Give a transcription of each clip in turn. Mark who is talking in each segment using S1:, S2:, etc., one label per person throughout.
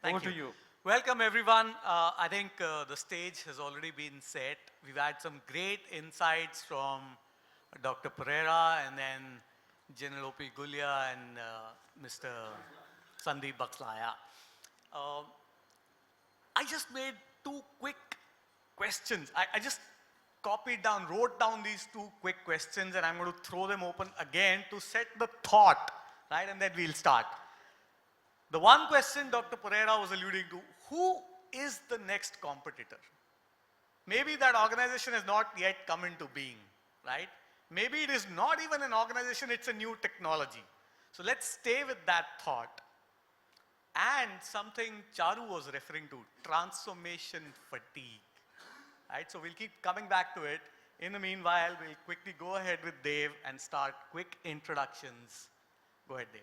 S1: Over to you. Welcome everyone. I think the stage has already been set. We've had some great insights from Dr. Pereira and then General O.P. Gulia and Mr. Sandeep Bakslaya. I just made two quick questions. I just wrote down these two quick questions, and I'm going to throw them open again to set the thought, right? And then we'll start. The one question Dr. Pereira was alluding to, who is the next competitor? Maybe that organization has not yet come into being, right? Maybe it is not even an organization, it's a new technology. So let's stay with that thought. And something Charu was referring to, transformation fatigue. Right? So we'll keep coming back to it. In the meanwhile, we'll quickly go ahead with Dev and start quick introductions. Go ahead, Dev.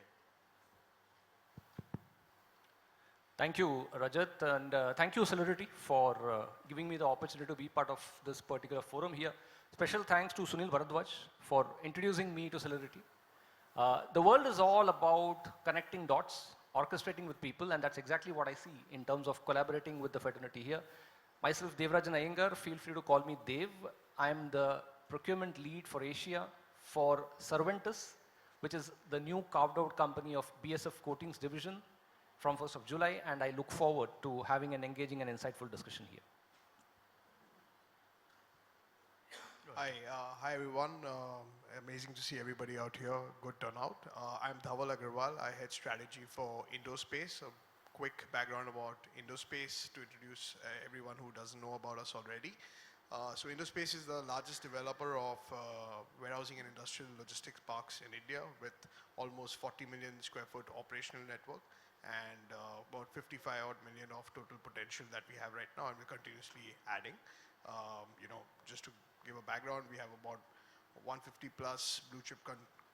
S2: Thank you, Rajat, and thank you, Celerity, for giving me the opportunity to be part of this particular forum here. Special thanks to Sunil Bharadwaj for introducing me to Celerity. The world is all about connecting dots, orchestrating with people, and that's exactly what I see in terms of collaborating with the fraternity here. Myself, Devarajan Iyengar, feel free to call me Dev. I'm the procurement lead for Asia for Surventis, which is the new carved out company of BSF Coatings division from 1st of July, and I look forward to having an engaging and insightful discussion here.
S3: Hi everyone. Amazing to see everybody out here. Good turnout. I'm Dhaval Agarwal. I head strategy for Indospace. A quick background about Indospace to introduce everyone who doesn't know about us already. So Indospace is the largest developer of warehousing and industrial logistics parks in India with almost 40 million square foot operational network and about 55 odd million of total potential that we have right now, and we're continuously adding. Just to give a background, we have about 150 plus blue chip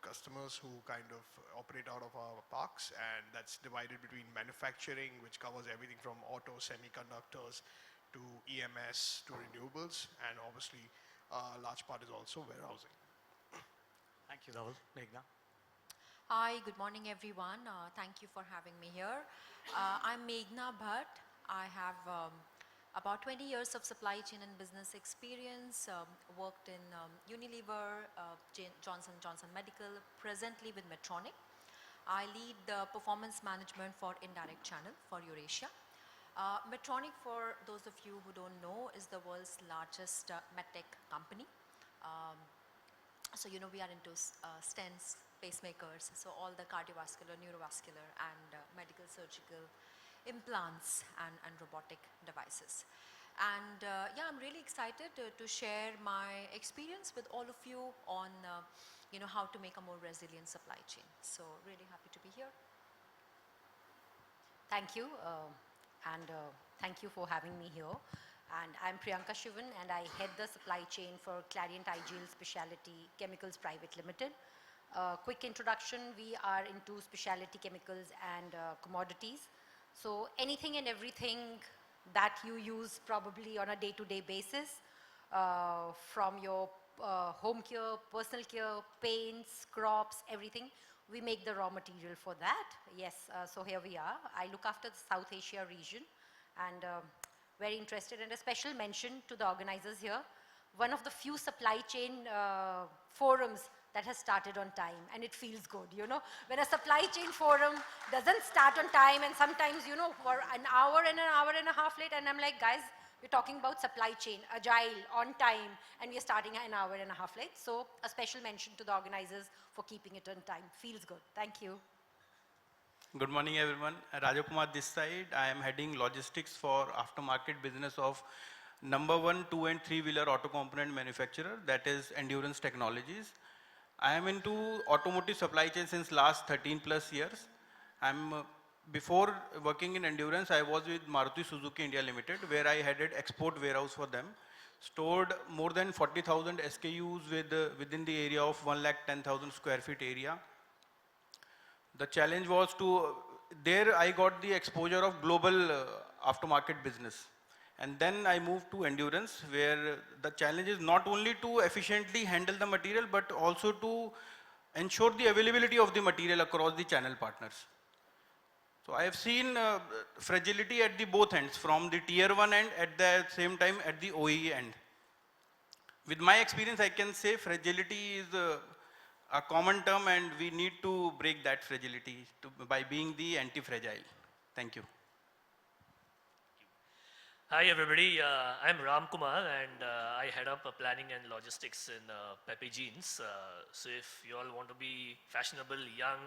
S3: customers who kind of operate out of our parks, and that's divided between manufacturing, which covers everything from auto, semiconductors, to EMS, to renewables, and obviously a large part is also warehousing.
S1: Thank you, Dhaval. Meghna.
S4: Hi, good morning everyone. Thank you for having me here. I'm Meghna Bhatt. I have about 20 years of supply chain and business experience, worked in Unilever, Johnson & Johnson Medical, presently with Medtronic. I lead the performance management for Indirect channel for EURASIA. Medtronic, for those of you who don't know, is the world's largest medtech company. So, we are into stents, pacemakers, so all the cardiovascular, neurovascular, and medical surgical implants and robotic devices. And yeah, I'm really excited to share my experience with all of you on how to make a more resilient supply chain. So really happy to be here.
S5: Thank you, and thank you for having me here. And I'm Priyanka Shivan, and I head the supply chain for Clariant IGL Specialty Chemicals Private Limited. Quick introduction, we are into specialty chemicals and commodities. So anything and everything that you use probably on a day-to-day basis, from your home care, personal care, paints, crops, everything, we make the raw material for that. Yes, so here we are. I look after the South Asia region, and very interested, and a special mention to the organizers here. One of the few supply chain forums that has started on time, and it feels good, when a supply chain forum doesn't start on time, and sometimes, for an hour and a half late, and I'm like, guys, we're talking about supply chain, agile, on time, and we're starting an hour and a half late. So a special mention to the organizers for keeping it on time. Feels good. Thank you.
S6: Good morning, everyone. Kumar this side. I am heading logistics for aftermarket business of number 1, 2, and 3-wheeler auto component manufacturer, that is Endurance Technologies. I am into automotive supply chain since last 13 plus years. Before working in Endurance, I was with Maruti Suzuki India Limited, where I headed export warehouse for them. Stored more than 40,000 SKUs within the area of 110,000 square feet area. The challenge was there I got the exposure of global aftermarket business. And then I moved to Endurance, where the challenge is not only to efficiently handle the material, but also to ensure the availability of the material across the channel partners. So I have seen fragility at the both ends, from the tier 1 end, at the same time at the OE end. With my experience, I can say fragility is a common term, and we need to break that fragility by being the anti-fragile. Thank you.
S7: Hi everybody, I'm Ramkumar and I head up planning and logistics in Pepe Jeans. So if you all want to be fashionable, young,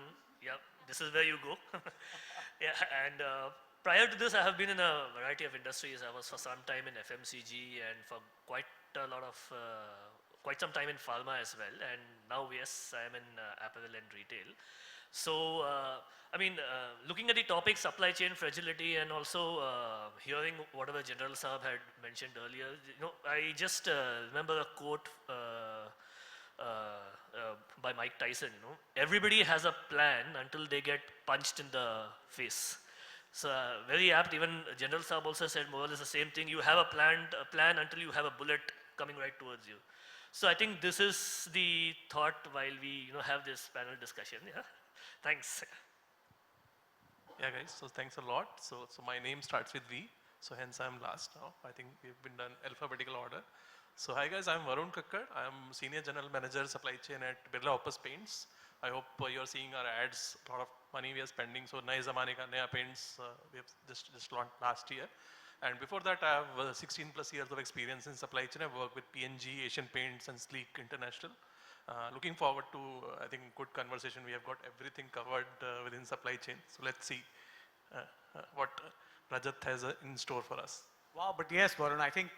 S7: yeah, this is where you go. Yeah, and prior to this I have been in a variety of industries. I was for some time in FMCG and for quite some time in pharma as well. And now yes, I am in apparel and retail. So, looking at the topic supply chain fragility and also hearing whatever General Saab had mentioned earlier, I just remember a quote by Mike Tyson, everybody has a plan until they get punched in the face. So, very apt, even General Saab also said more or less the same thing, you have a plan until you have a bullet coming right towards you. So, I think this is the thought while we have this panel discussion. Yeah. Thanks.
S8: Yeah, guys, so thanks a lot. So my name starts with V, so hence I'm last now. I think we've been done alphabetical order. So hi guys, I'm Varun Kakkar. I'm Senior General Manager Supply Chain at Birla Opus Paints. I hope you're seeing our ads, a lot of money we are spending. So Naye Zamane Ka Naya Paints, we have just launched last year. And before that, I have 16 plus years of experience in supply chain. I've worked with P&G, Asian Paints and Sleek International. Looking forward to, I think, good conversation. We have got everything covered within supply chain. So let's see what Rajat has in store for us.
S1: Wow, but yes, Varun, I think,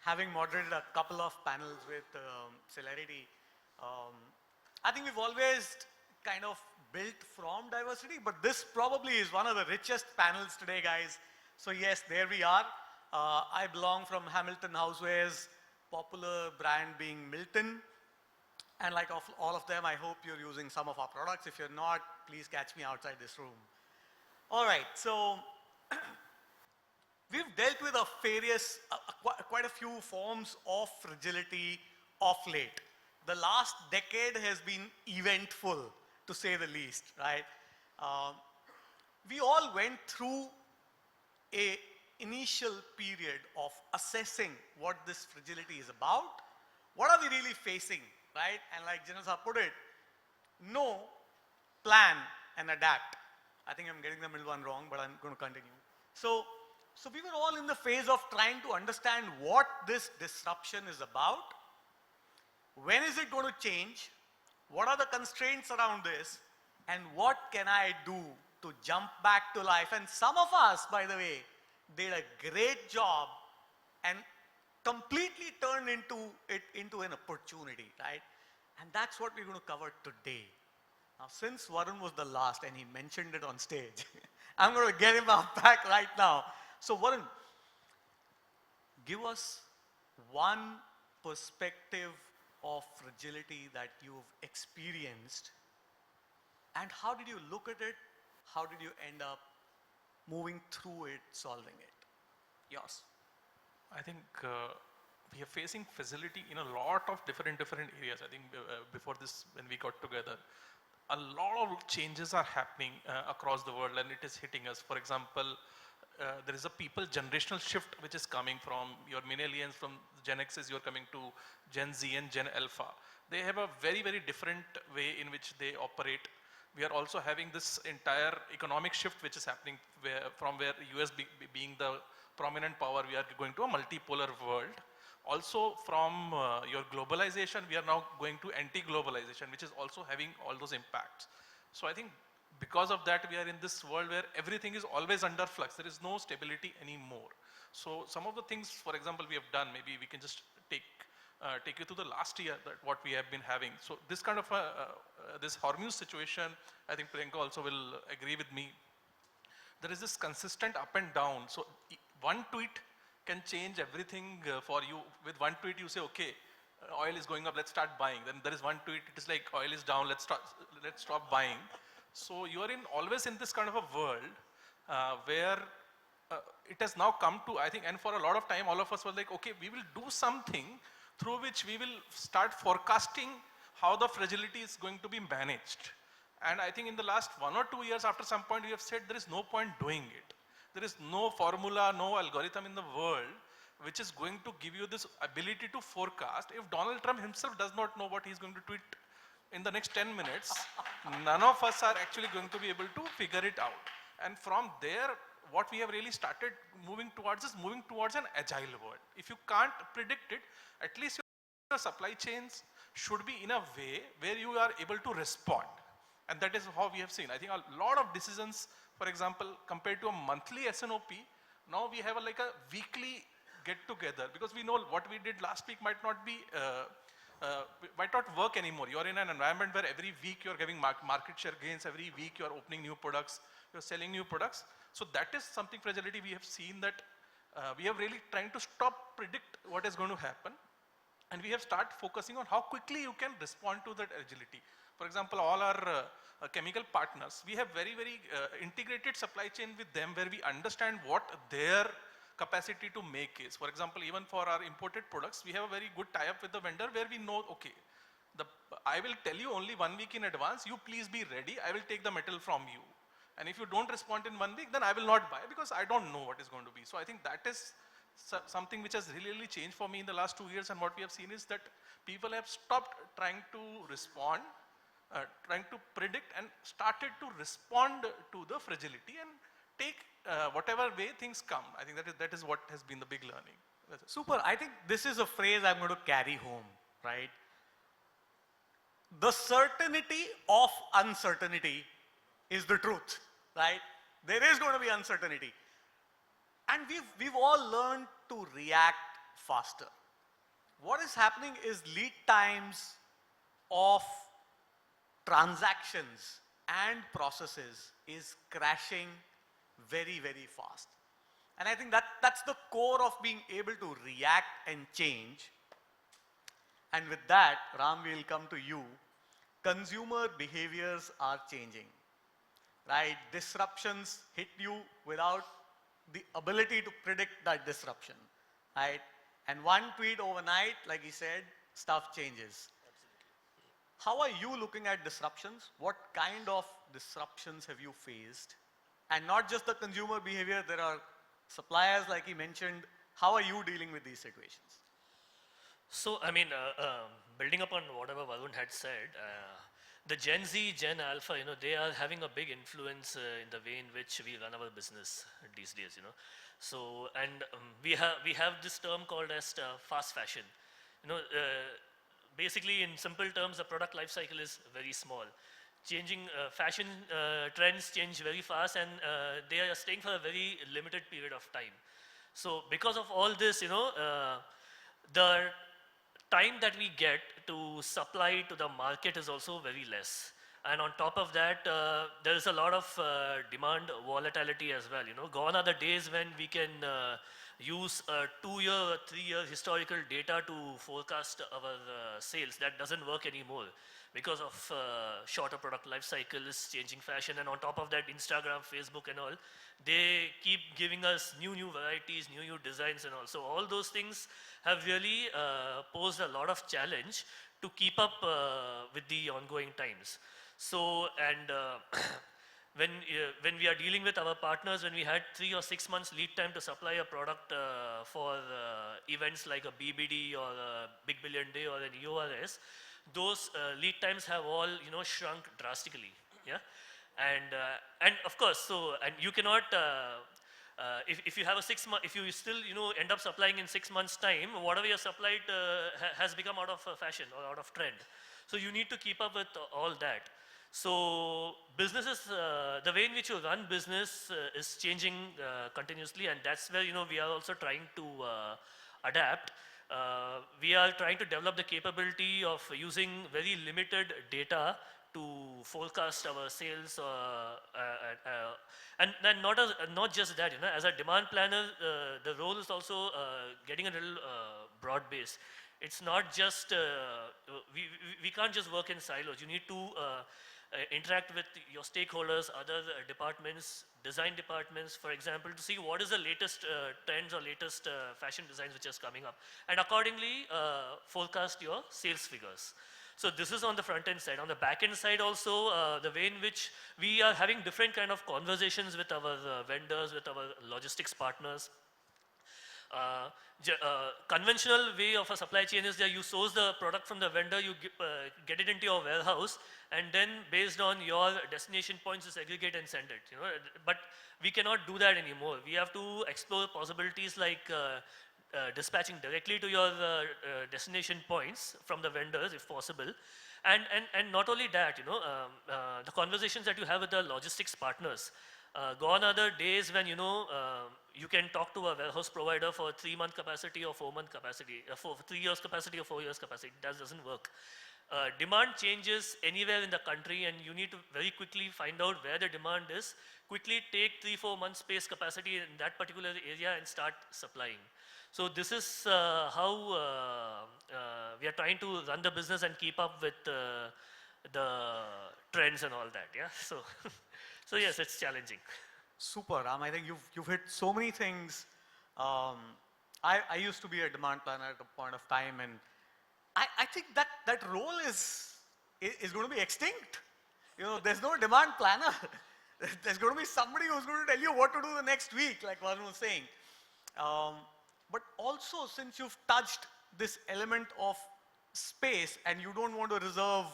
S1: having moderated a couple of panels with Celerity, I think we've always kind of built from diversity, but this probably is one of the richest panels today, guys. So yes, there we are. I belong from Hamilton Housewares, popular brand being Milton. And like all of them, I hope you're using some of our products. If you're not, please catch me outside this room. All right, so we've dealt with quite a few forms of fragility of late. The last decade has been eventful, to say the least, right? We all went through a initial period of assessing what this fragility is about. What are we really facing, right? And like General Saab put it, know, plan, and adapt. I think I'm getting the middle one wrong, but I'm going to continue. So we were all in the phase of trying to understand what this disruption is about. When is it going to change? What are the constraints around this? And what can I do to jump back to life? And some of us, by the way, did a great job and completely turned into an opportunity, right? And that's what we're going to cover today. Now, since Varun was the last and he mentioned it on stage, I'm going to get him back right now. So Varun, give us one perspective of fragility that you've experienced, and how did you look at it? How did you end up moving through it, solving it? Yours.
S8: I think we are facing fragility in a lot of different areas. I think before this, when we got together, a lot of changes are happening across the world, and it is hitting us. For example, there is a generational shift which is coming from your millennials, from Gen X's, you're coming to Gen Z and Gen Alpha. They have a very, very different way in which they operate. We are also having this entire economic shift which is happening from where US being the prominent power, we are going to a multipolar world. Also from your globalization, we are now going to anti-globalization, which is also having all those impacts. So I think because of that, we are in this world where everything is always under flux. There is no stability anymore. So some of the things, for example, we have done, maybe we can just take you to the last year, that what we have been having. So this kind of this Hormuz situation, I think Priyanka also will agree with me. There is this consistent up and down. So one tweet can change everything for you. With one tweet, you say, okay, oil is going up, let's start buying. Then there is one tweet, it is like oil is down, let's stop buying. So you are always in this kind of a world where it has now come to, I think, and for a lot of time, all of us were like, okay, we will do something through which we will start forecasting how the fragility is going to be managed. And I think in the last 1 or 2 years, after some point, we have said there is no point doing it. There is no formula, no algorithm in the world which is going to give you this ability to forecast. If Donald Trump himself does not know what he's going to tweet in the next 10 minutes, none of us are actually going to be able to figure it out. And from there, what we have really started moving towards is moving towards an agile world. If you can't predict it, at least your supply chains should be in a way where you are able to respond. And that is how we have seen. I think a lot of decisions, for example, compared to a monthly SNOP, now we have like a weekly get together, because we know what we did last week might not be, might not work anymore. You are in an environment where every week you are giving market share gains, every week you are opening new products, you are selling new products. So that is something fragility we have seen, that we are really trying to stop predict what is going to happen. And we have started focusing on how quickly you can respond to that agility. For example, all our chemical partners, we have very, very integrated supply chain with them, where we understand what their capacity to make is. For example, even for our imported products, we have a very good tie-up with the vendor where we know, okay, I will tell you only 1 week in advance, you please be ready, I will take the metal from you. And if you don't respond in 1 week, then I will not buy, because I don't know what is going to be. So I think that is something which has really changed for me in the last 2 years, and what we have seen is that people have stopped trying to respond, trying to predict, and started to respond to the fragility and take whatever way things come. I think that is what has been the big learning.
S1: Super. I think this is a phrase I'm going to carry home, right? The certainty of uncertainty is the truth, right? There is going to be uncertainty. And we've all learned to react faster. What is happening is lead times of transactions and processes is crashing very, very fast. And I think that's the core of being able to react and change. And with that, Ram, we'll come to you. Consumer behaviors are changing, right? Disruptions hit you without the ability to predict that disruption, right? And one tweet overnight, like he said, stuff changes. How are you looking at disruptions? What kind of disruptions have you faced? And not just the consumer behavior, there are suppliers, like he mentioned. How are you dealing with these situations?
S7: So, I mean, building upon whatever Varun had said, the Gen Z, Gen Alpha, they are having a big influence in the way in which we run our business these days, So, and we have this term called as fast fashion. Basically, in simple terms, the product life cycle is very small. Changing fashion trends change very fast, and they are staying for a very limited period of time. So, because of all this, the time that we get to supply to the market is also very less. And on top of that, there is a lot of demand volatility as well. Gone are the days when we can use 2-year or 3-year historical data to forecast our sales. That doesn't work anymore because of shorter product life cycles, changing fashion, and on top of that, Instagram, Facebook and all, they keep giving us new varieties, new designs and all. So all those things have really posed a lot of challenge to keep up with the ongoing times. So, and when we are dealing with our partners, when we had 3 or 6 months lead time to supply a product for events like a BBD or a Big Billion Day or an EURASIA, those lead times have all shrunk drastically. Yeah, and of course, so and you cannot if you have a 6 month, if you still end up supplying in 6 months time, whatever you supplied has become out of fashion or out of trend. So you need to keep up with all that. So businesses, the way in which you run business is changing continuously, and that's where we are also trying to adapt. We are trying to develop the capability of using very limited data to forecast our sales, and not just that. As a demand planner, the role is also getting a little broad-based. It's not just we can't just work in silos. You need to interact with your stakeholders, other departments, design departments, for example, to see what is the latest trends or latest fashion designs which is coming up, and accordingly forecast your sales figures. So this is on the front end side. On the back end side also, the way in which we are having different kind of conversations with our vendors, with our logistics partners. Conventional way of a supply chain is that you source the product from the vendor, you get it into your warehouse, and then based on your destination points, you segregate and send it. You know, but we cannot do that anymore. We have to explore possibilities like dispatching directly to your destination points from the vendors, if possible. And not only that, you know, the conversations that you have with the logistics partners. Gone are the days when, you know, you can talk to a warehouse provider for 3-month capacity or 4-month capacity, for 3 years capacity or 4 years capacity. That doesn't work. Demand changes anywhere in the country, and you need to very quickly find out where the demand is, quickly take 3-4 months space capacity in that particular area and start supplying. So this is how we are trying to run the business and keep up with the trends and all that, yeah? So, so yes, it's challenging.
S1: Super, Ram. I think you've hit so many things. I used to be a demand planner at a point of time, and I think that role is going to be extinct. You know, there's no demand planner. There's going to be somebody who's going to tell you what to do the next week, like Varun was saying. But also, since you've touched this element of space and you don't want to reserve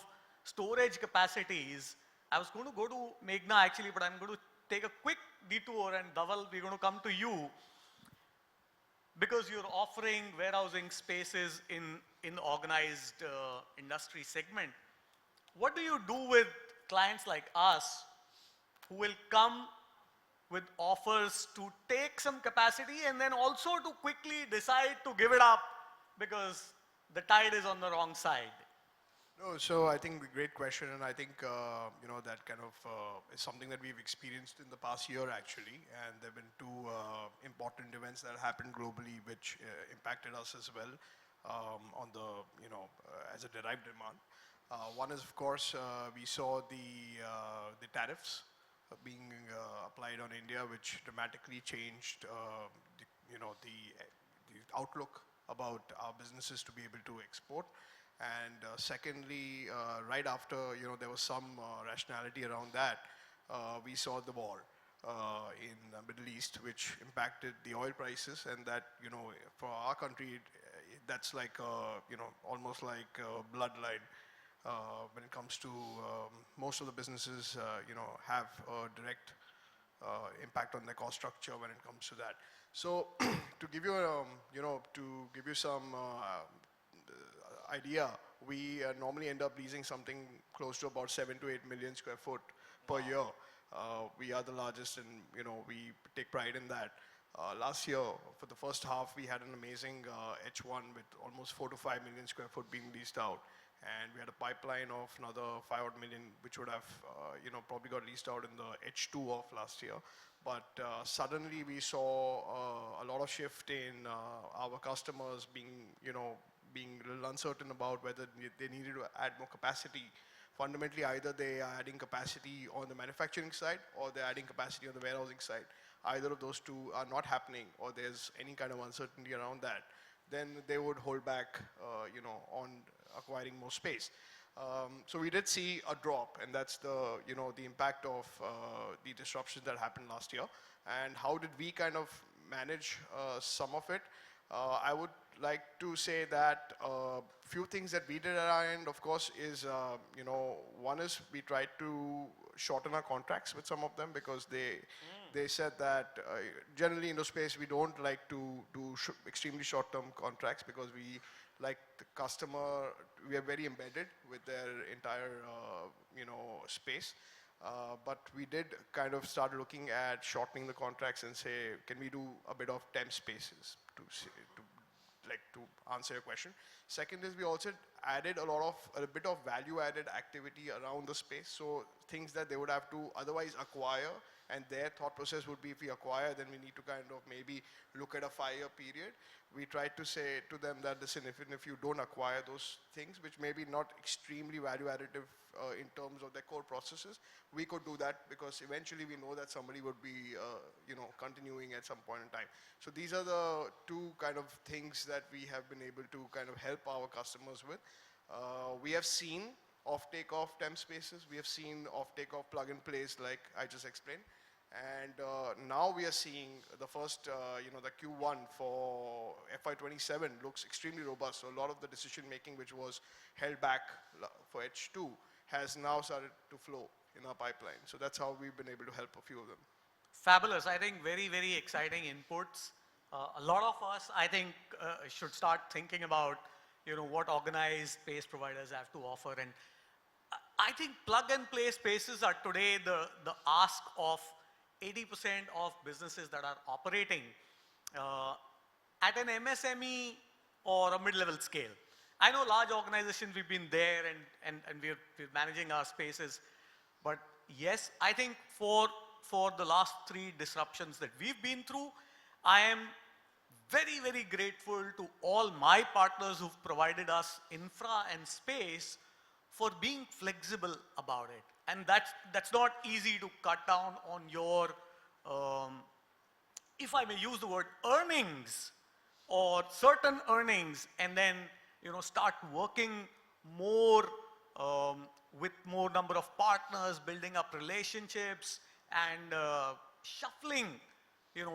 S1: storage capacities, I was going to go to Meghna actually, but I'm going to take a quick detour, and Dhaval, we're going to come to you because you're offering warehousing spaces in the organized industry segment. What do you do with clients like us who will come with offers to take some capacity and then also to quickly decide to give it up because the tide is on the wrong side?
S3: No, so I think great question, and I think you know, that kind of is something that we've experienced in the past year actually, and there have been two important events that happened globally which impacted us as well on the, you know, as a derived demand. One is, of course, we saw the tariffs being applied on India, which dramatically changed you know, the outlook about our businesses to be able to export. And secondly, right after, you know, there was some rationality around that, we saw the war in the Middle East, which impacted the oil prices, and that, you know, for our country, that's like, you know, almost like a bloodline. When it comes to most of the businesses, you know, have a direct impact on their cost structure when it comes to that. So to give you, you know, to give you some idea, we normally end up leasing something close to about 7 to 8 million square foot per year. We are the largest, and, you know, we take pride in that. Last year, for the first half, we had an amazing H1 with almost 4 to 5 million square foot being leased out. And we had a pipeline of another 5 odd million, which would have, you know, probably got leased out in the H2 of last year. But suddenly we saw a lot of shift in our customers being, you know, being a little uncertain about whether they needed to add more capacity. Fundamentally, either they are adding capacity on the manufacturing side or they're adding capacity on the warehousing side. Either of those two are not happening, or there's any kind of uncertainty around that. Then they would hold back, you know, on acquiring more space. So we did see a drop, and that's the, you know, the impact of the disruptions that happened last year. And how did we kind of manage some of it? I would like to say that few things that we did at our end, of course, is, you know, one is we tried to shorten our contracts with some of them because they said that generally in Indospace we don't like to do extremely short-term contracts because we like the customer, we are very embedded with their entire, you know, space. But we did kind of start looking at shortening the contracts and say, can we do a bit of temp spaces to answer your question. Second is we also added a bit of value-added activity around the space. So things that they would have to otherwise acquire, and their thought process would be, if we acquire, then we need to kind of maybe look at a 5-year period. We tried to say to them that, listen, if you don't acquire those things, which may be not extremely value additive in terms of their core processes, we could do that because eventually we know that somebody would be, you know, continuing at some point in time. So these are the two kind of things that we have been able to kind of help our customers with. We have seen offtake of temp spaces. We have seen offtake of plug and plays like I just explained. And now we are seeing the first, the Q1 for FY27 looks extremely robust. So a lot of the decision making which was held back for H2 has now started to flow in our pipeline. So that's how we've been able to help a few of them.
S1: Fabulous. I think very, very exciting inputs. A lot of us, I think, should start thinking about, what organized space providers have to offer. And I think plug and play spaces are today the ask of 80% of businesses that are operating at an MSME or a mid-level scale. I know large organizations, we've been there and we're managing our spaces. But yes, I think for the last 3 disruptions that we've been through, I am very, very grateful to all my partners who've provided us infra and space for being flexible about it. And that's not easy to cut down on your, if I may use the word, earnings or certain earnings, and then start working more with more number of partners, building up relationships, and shuffling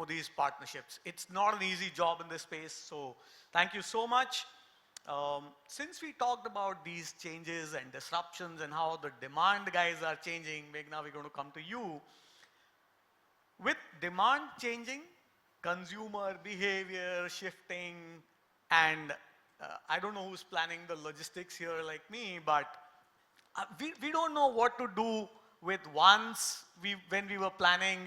S1: these partnerships. It's not an easy job in this space, so thank you so much. Since we talked about these changes and disruptions and how the demand guys are changing, Meghna, we're going to come to you. With demand changing, consumer behavior shifting, and I don't know who's planning the logistics here like me, but we don't know what to do with when we were planning,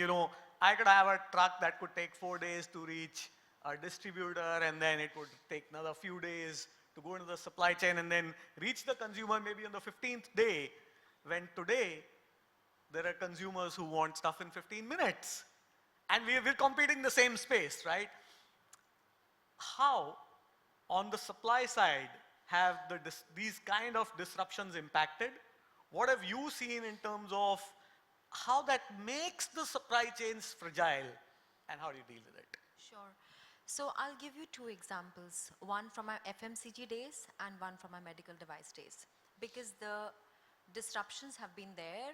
S1: I could have a truck that could take 4 days to reach a distributor, and then it would take another few days to go into the supply chain and then reach the consumer maybe on the 15th day, when today there are consumers who want stuff in 15 minutes. And we're competing the same space, right? How, on the supply side, have these kind of disruptions impacted? What have you seen in terms of how that makes the supply chains fragile, and how do you deal with it?
S4: Sure. So I'll give you 2 examples, one from my FMCG days and one from my medical device days. Because the disruptions have been there,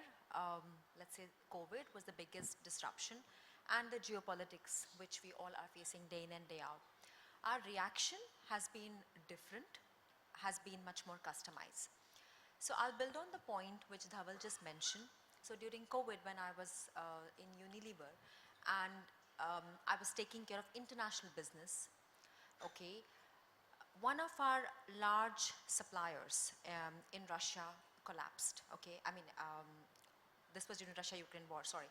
S4: let's say COVID was the biggest disruption, and the geopolitics, which we all are facing day in and day out. Our reaction has been different, has been much more customized. So I'll build on the point which Dhaval just mentioned. So during COVID, when I was in Unilever, and I was taking care of international business, okay, one of our large suppliers in Russia collapsed, okay. I mean, this was during Russia-Ukraine war, sorry.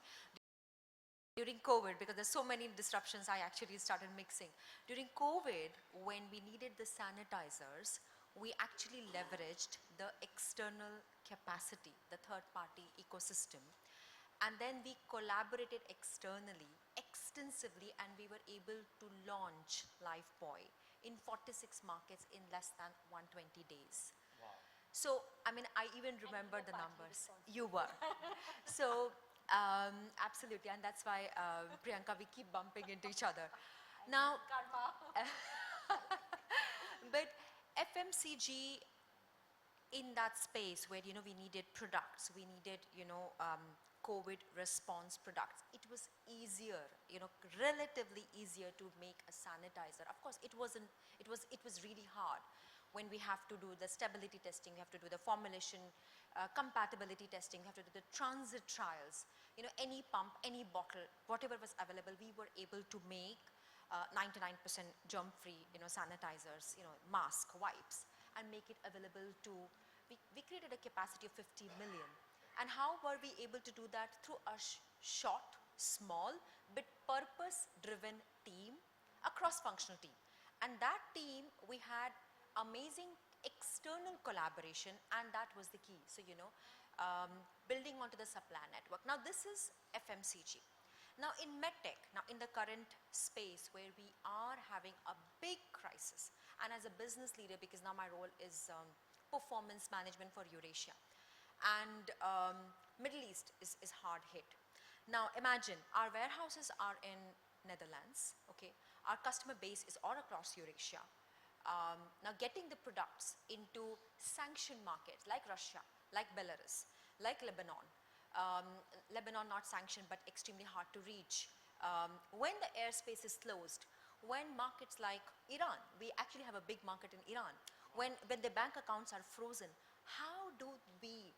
S4: During COVID, because there's so many disruptions, I actually started mixing. During COVID, when we needed the sanitizers, we actually leveraged the external capacity, the third-party ecosystem. And then we collaborated externally, extensively, and we were able to launch Lifebuoy in 46 markets in less than 120 days. Wow. So, I mean, I even remember the numbers. You were. So, absolutely, and that's why, Priyanka, we keep bumping into each other. Now, but FMCG, in that space where, we needed products, we needed, COVID response products, it was easier, relatively easier to make a sanitizer. Of course, it was really hard. When we have to do the stability testing, we have to do the formulation, compatibility testing, we have to do the transit trials. Any pump, any bottle, whatever was available, we were able to make 99% germ-free, sanitizers, mask, wipes, and make it available to, we created a capacity of 50 million. And how were we able to do that? Through a short, small, but purpose-driven team, a cross-functional team. And that team, we had amazing external collaboration, and that was the key. So, building onto the supply network. Now, this is FMCG. Now, in MedTech, now in the current space where we are having a big crisis, and as a business leader, because now my role is performance management for EURASIA, and Middle East is hard hit. Now, imagine our warehouses are in Netherlands, okay? Our customer base is all across EURASIA. Now getting the products into sanctioned markets like Russia, like Belarus, like Lebanon. Lebanon not sanctioned but extremely hard to reach. When the airspace is closed, when markets like Iran, we actually have a big market in Iran, when the bank accounts are frozen, how do we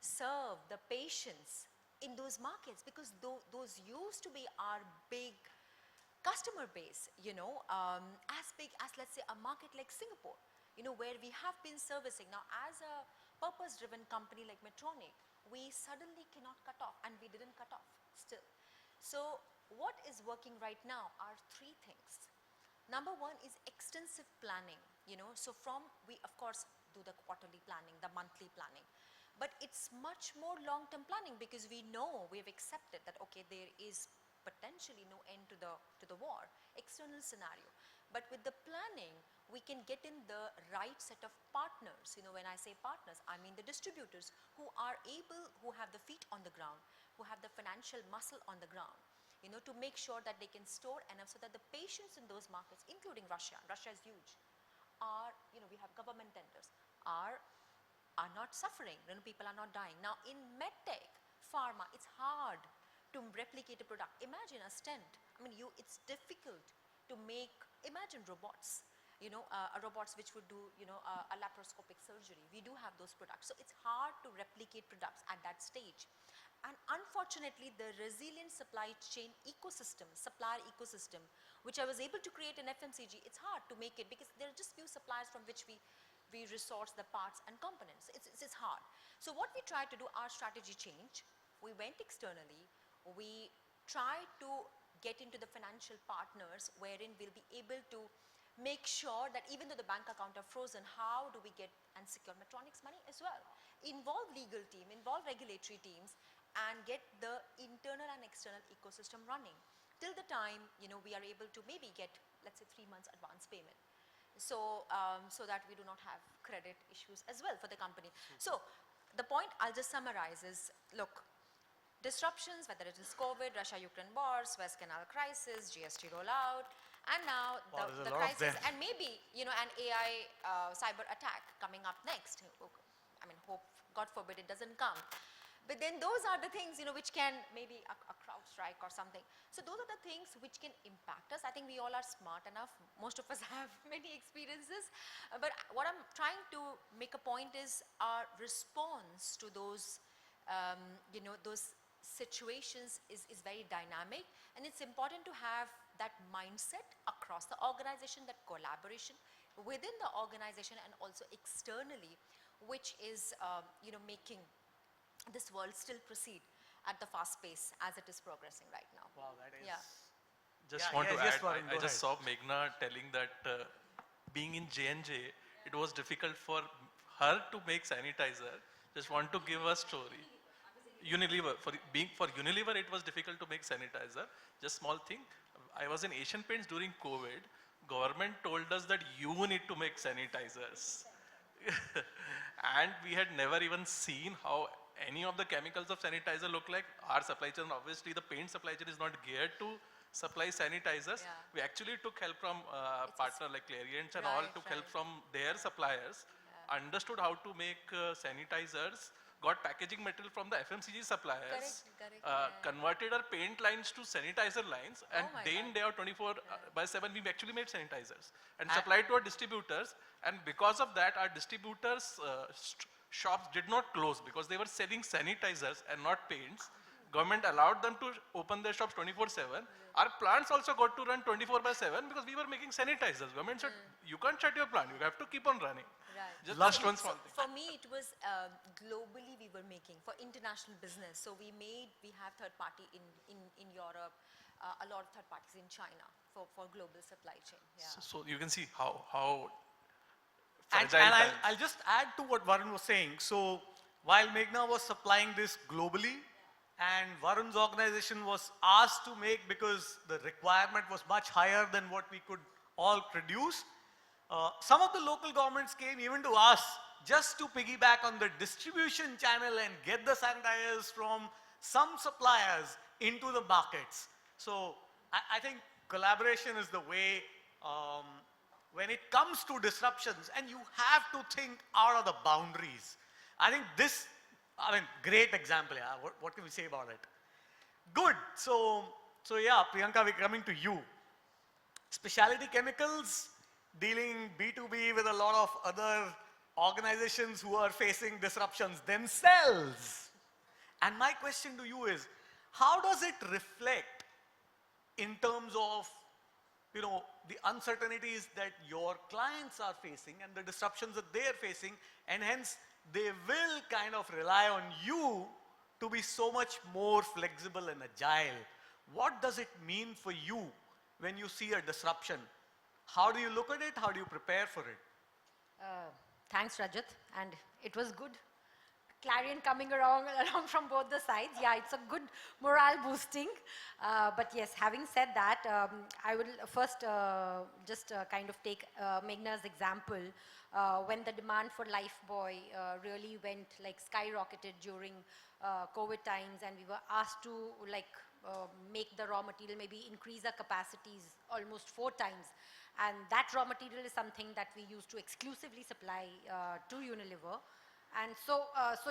S4: serve the patients in those markets? Because those used to be our big customer base, as big as, let's say, a market like Singapore, where we have been servicing. Now, as a purpose-driven company like Medtronic, we suddenly cannot cut off, and we didn't cut off still. So what is working right now are three things. Number one is extensive planning, so we of course do the quarterly planning, the monthly planning, but it's much more long-term planning because we know, we have accepted that, okay, there is potentially no end to the war, external scenario. But with the planning, we can get in the right set of partners. When I say partners, I mean the distributors who are able, who have the feet on the ground, who have the financial muscle on the ground, to make sure that they can store enough so that the patients in those markets, including Russia is huge, are, we have government tenders, are not suffering, people are not dying. Now in medtech, pharma, it's hard to replicate a product. Imagine a stent. I mean, it's difficult to make, imagine robots, robots which would do, a laparoscopic surgery. We do have those products. So it's hard to replicate products at that stage. And unfortunately, the resilient supply chain ecosystem, supplier ecosystem, which I was able to create in FMCG, it's hard to make it because there are just few suppliers from which we resource the parts and components. It's hard. So what we tried to do, our strategy change. We went externally. We try to get into the financial partners wherein we'll be able to make sure that even though the bank account are frozen, how do we get and secure Medtronic's money as well? Involve legal team, involve regulatory teams, and get the internal and external ecosystem running till the time, we are able to maybe get, let's say, 3 months advance payment. So, so that we do not have credit issues as well for the company. So the point I'll just summarize is, look, disruptions, whether it is COVID, Russia-Ukraine war, Suez Canal crisis, GST rollout, and now the crisis, and maybe, an AI cyber attack coming up next. I mean, hope, God forbid, it doesn't come. But then those are the things, which can maybe a crowd strike or something. So those are the things which can impact us. I think we all are smart enough. Most of us have many experiences. But what I'm trying to make a point is our response to those, those situations is very dynamic, and it's important to have that mindset across the organization, that collaboration within the organization and also externally, which is making this world still proceed at the fast pace as it is progressing right now.
S1: Wow, that is...
S4: Yeah.
S8: Just want to add,
S1: Varun,
S8: I just saw Meghna telling that being in J&J, it was difficult for her to make sanitizer. Just want to give a story. Unilever, for Unilever, it was difficult to make sanitizer. Just small thing. I was in Asian Paints during COVID. Government told us that you need to make sanitizers. And we had never even seen how any of the chemicals of sanitizer look like. Our supply chain, obviously the paint supply chain is not geared to supply sanitizers.
S4: Yeah.
S8: We actually took help from partner like Clariant and all, took help from their suppliers, understood how to make sanitizers, got packaging material from the FMCG suppliers, converted our paint lines to sanitizer lines, and day in, day out, 24/7, we actually made sanitizers and supplied to our distributors. And because of that, our distributors' shops did not close because they were selling sanitizers and not paints. Government allowed them to open their shops 24/7. Our plants also got to run 24/7 because we were making sanitizers. Government said, you can't shut your plant, you have to keep on running.
S4: Right.
S8: Just one small thing.
S4: For me, it was globally we were making for international business. So we have third party in Europe, a lot of third parties in China for global supply chain. Yeah.
S8: So you can see how
S1: And
S8: fragile
S1: I'll just add to what Varun was saying. So while Meghna was supplying this globally, and Varun's organization was asked to make because the requirement was much higher than what we could all produce, some of the local governments came even to us just to piggyback on the distribution channel and get the sanitizers from some suppliers into the markets. So I think collaboration is the way when it comes to disruptions, and you have to think out of the boundaries. I think this, great example. Yeah. What can we say about it? Good. So yeah, Priyanka, we're coming to you. Specialty chemicals, dealing B2B with a lot of other organizations who are facing disruptions themselves. And my question to you is, how does it reflect in terms of, the uncertainties that your clients are facing and the disruptions that they are facing, and hence they will kind of rely on you to be so much more flexible and agile. What does it mean for you when you see a disruption? How do you look at it? How do you prepare for it?
S5: Thanks, Rajat. And it was good. Clariant coming along from both the sides. Yeah, it's a good morale boosting. But yes, having said that, I will first just kind of take Meghna's example. When the demand for Lifebuoy really went like skyrocketed during COVID times, and we were asked to make the raw material, maybe increase our capacities almost 4 times. And that raw material is something that we used to exclusively supply to Unilever. And so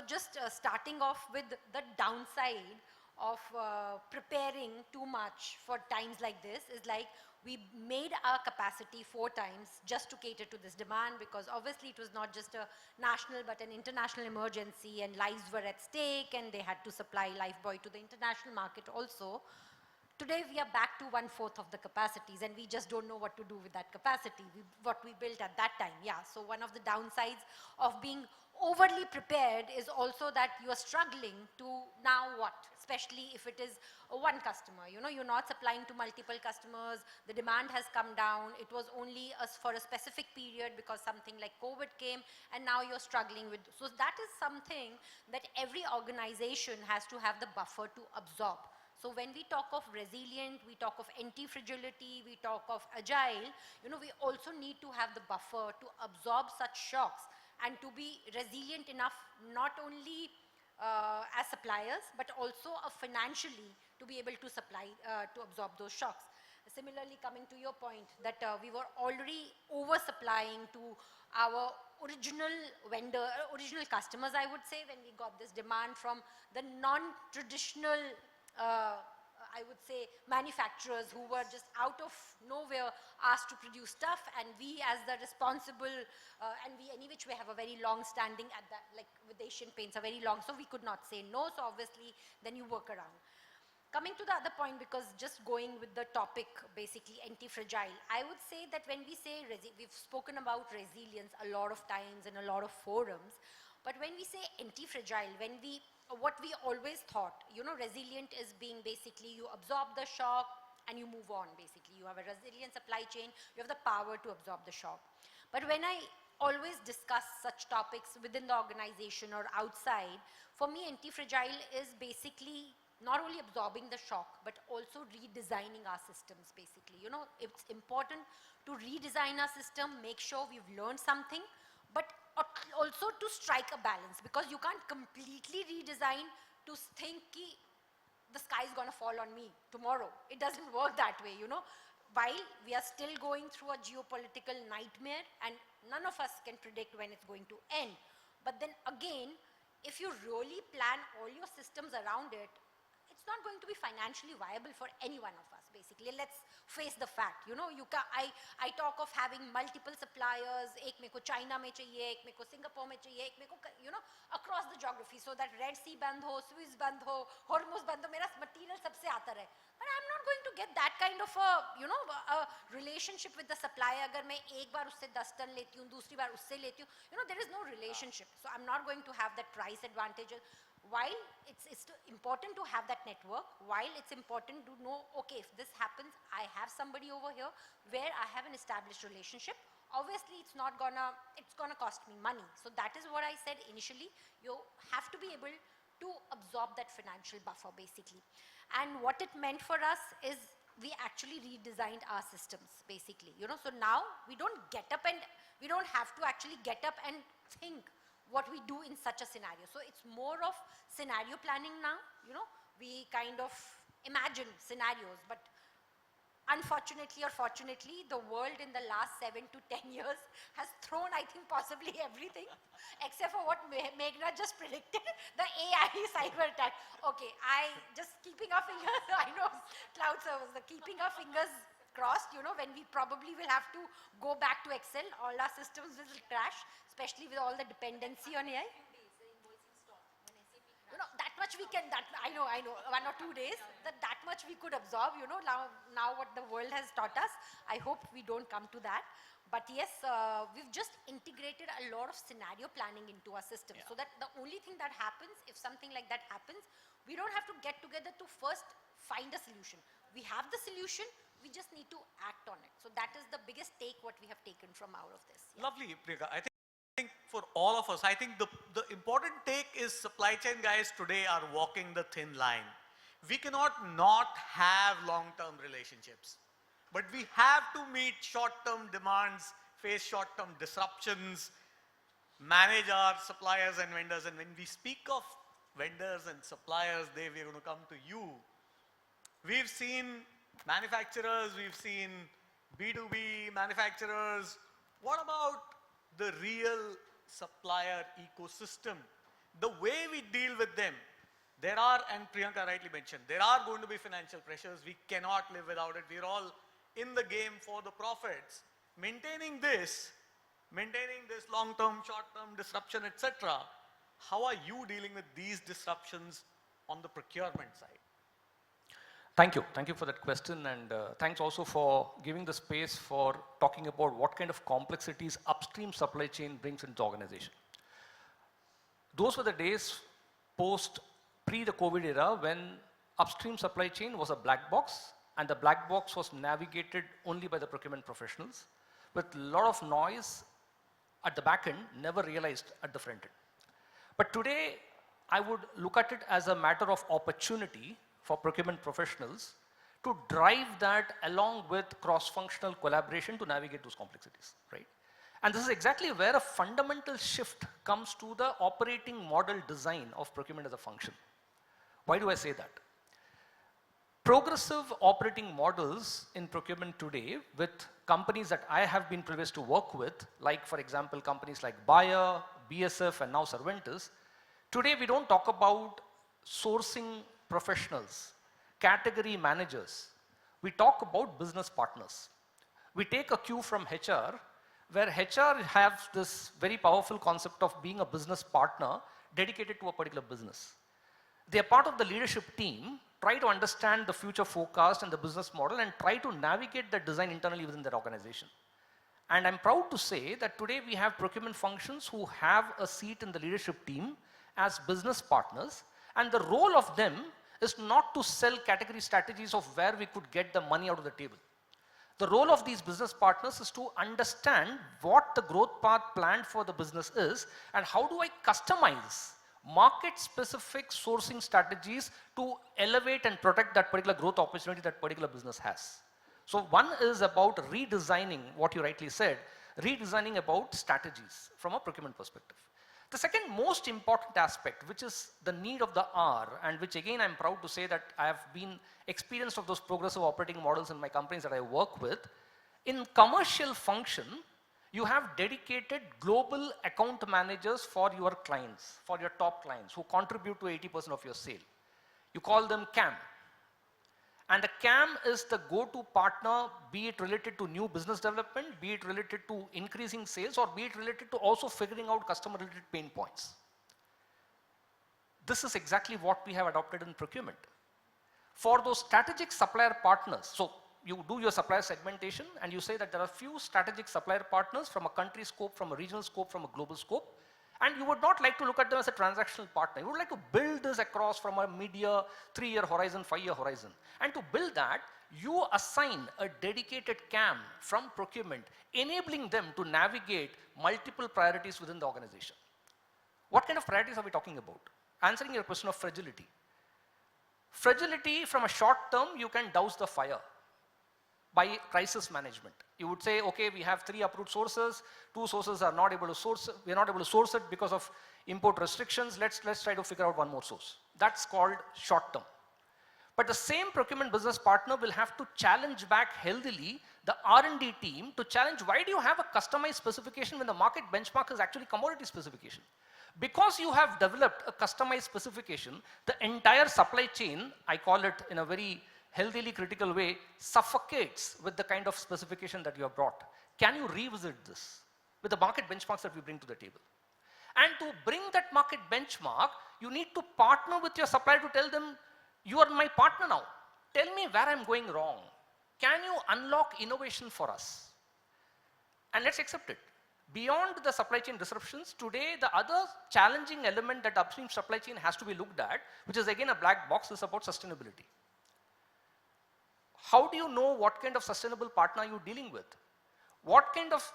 S5: just starting off with the downside of preparing too much for times like this is like we made our capacity 4 times just to cater to this demand, because obviously it was not just a national but an international emergency, and lives were at stake, and they had to supply Lifebuoy to the international market also. Today we are back to 1/4 of the capacities, and we just don't know what to do with that capacity, what we built at that time. Yeah, so one of the downsides of being overly prepared is also that you are struggling to now what, especially if it is one customer. You're not supplying to multiple customers, the demand has come down, it was only for a specific period because something like COVID came, and now you're struggling with. So that is something that every organization has to have the buffer to absorb. So when we talk of resilient, we talk of anti-fragility, we talk of agile, we also need to have the buffer to absorb such shocks and to be resilient enough, not only as suppliers, but also financially to be able to supply, to absorb those shocks. Similarly, coming to your point that we were already oversupplying to our original customers, I would say, when we got this demand from the non-traditional I would say manufacturers who were just out of nowhere asked to produce stuff, and we as the responsible, and we any which we have a very long standing at that, like with Asian Paints, are very long, so we could not say no, so obviously then you work around. Coming to the other point, because just going with the topic, basically anti-fragile, I would say that when we say, we've spoken about resilience a lot of times in a lot of forums, but when we say anti-fragile, what we always thought, resilient is being basically you absorb the shock and you move on, basically. You have a resilient supply chain, you have the power to absorb the shock. But when I always discuss such topics within the organization or outside, for me anti-fragile is basically not only absorbing the shock, but also redesigning our systems, basically. It's important to redesign our system, make sure we've learned something, but also to strike a balance, because you can't completely redesign to think the sky is going to fall on me tomorrow. It doesn't work that way, While we are still going through a geopolitical nightmare and none of us can predict when it's going to end. But then again, if you really plan all your systems around it, it's not going to be financially viable for any one of us, basically. Let's face the fact, I talk of having multiple suppliers, ek meko China mein chahiye, ek meko Singapore mein chahiye, ek meko, across the geography, so that Red Sea band ho, Suez band ho, Hormuz band ho, mera material sabse aata rahe. But I'm not going to get that kind of a relationship with the supplier. Agar main ek baar usse 10 ton leti hu, dusri baar usse leti hu, there is no relationship. So I'm not going to have that price advantage. While it's important to have that network, while it's important to know, okay, if this happens, I have somebody over here where I have an established relationship. Obviously, it's gonna cost me money. So that is what I said initially. You have to be able to absorb that financial buffer, basically. And what it meant for us is we actually redesigned our systems, basically. So now we don't have to actually get up and think what we do in such a scenario. So it's more of scenario planning now, we kind of imagine scenarios, but unfortunately or fortunately, the world in the last 7 to 10 years has thrown, I think, possibly everything, except for what Meghna just predicted, the AI cyber attack. Okay, I just keeping our fingers, I know, cloud servers, the keeping our fingers crossed, you know, when we probably will have to go back to Excel, all our systems will crash, especially with all the dependency on AI. You know, that much we can, I know, 1 or 2 days, that much we could absorb, you know, now what the world has taught us. I hope we don't come to that. But yes, we've just integrated a lot of scenario planning into our system, so that the only thing that happens, if something like that happens, we don't have to get together to first find a solution. We have the solution, we just need to act on it. So that is the biggest take what we have taken from out of this. Yeah.
S1: Lovely, Priyanka. I think for all of us, I think the important take is supply chain guys today are walking the thin line. We cannot not have long-term relationships, but we have to meet short-term demands, face short-term disruptions, manage our suppliers and vendors. And when we speak of vendors and suppliers, we're going to come to you. We've seen manufacturers, we've seen B2B manufacturers. What about the real supplier ecosystem? The way we deal with them, there are, and Priyanka rightly mentioned, there are going to be financial pressures. We cannot live without it. We're all in the game for the profits. Maintaining this long-term, short-term disruption, etc. How are you dealing with these disruptions on the procurement side?
S2: Thank you. Thank you for that question, and thanks also for giving the space for talking about what kind of complexities upstream supply chain brings into the organization. Those were the days pre the COVID era when upstream supply chain was a black box, and the black box was navigated only by the procurement professionals with a lot of noise at the back end, never realized at the front end. But today, I would look at it as a matter of opportunity for procurement professionals to drive that along with cross-functional collaboration to navigate those complexities, right? And this is exactly where a fundamental shift comes to the operating model design of procurement as a function. Why do I say that? Progressive operating models in procurement today with companies that I have been privileged to work with, like for example, companies like Bayer, BSF, and now Surventis. Today we don't talk about sourcing professionals, category managers. We talk about business partners. We take a cue from HR, where HR have this very powerful concept of being a business partner dedicated to a particular business. They are part of the leadership team, try to understand the future forecast and the business model and try to navigate the design internally within their organization. And I'm proud to say that today we have procurement functions who have a seat in the leadership team as business partners, and the role of them is not to sell category strategies of where we could get the money out of the table. The role of these business partners is to understand what the growth path planned for the business is and how do I customize market-specific sourcing strategies to elevate and protect that particular growth opportunity that particular business has. So one is about redesigning what you rightly said, redesigning about strategies from a procurement perspective. The second most important aspect, which is the need of the hour, and which again I'm proud to say that I have been experienced of those progressive operating models in my companies that I work with. In commercial function, you have dedicated global account managers for your clients, for your top clients, who contribute to 80% of your sale. You call them CAM. And the CAM is the go-to partner, be it related to new business development, be it related to increasing sales, or be it related to also figuring out customer-related pain points. This is exactly what we have adopted in procurement. For those strategic supplier partners, so you do your supplier segmentation and you say that there are few strategic supplier partners from a country scope, from a regional scope, from a global scope, and you would not like to look at them as a transactional partner. You would like to build this across from a mid-year, 3-year horizon, 5-year horizon. And to build that, you assign a dedicated CAM from procurement, enabling them to navigate multiple priorities within the organization. What kind of priorities are we talking about? Answering your question of fragility. Fragility from a short term, you can douse the fire by crisis management. You would say, okay, we have 3 approved sources, 2 sources are not able to source, we are not able to source it because of import restrictions, let's try to figure out one more source. That's called short term. But the same procurement business partner will have to challenge back healthily the R&D team to challenge, why do you have a customized specification when the market benchmark is actually commodity specification? Because you have developed a customized specification, the entire supply chain, I call it in a very healthily critical way, suffocates with the kind of specification that you have brought. Can you revisit this with the market benchmarks that we bring to the table? And to bring that market benchmark, you need to partner with your supplier to tell them, you are my partner now. Tell me where I'm going wrong. Can you unlock innovation for us? And let's accept it. Beyond the supply chain disruptions, today the other challenging element that upstream supply chain has to be looked at, which is again a black box, is about sustainability. How do you know what kind of sustainable partner you're dealing with? What kind of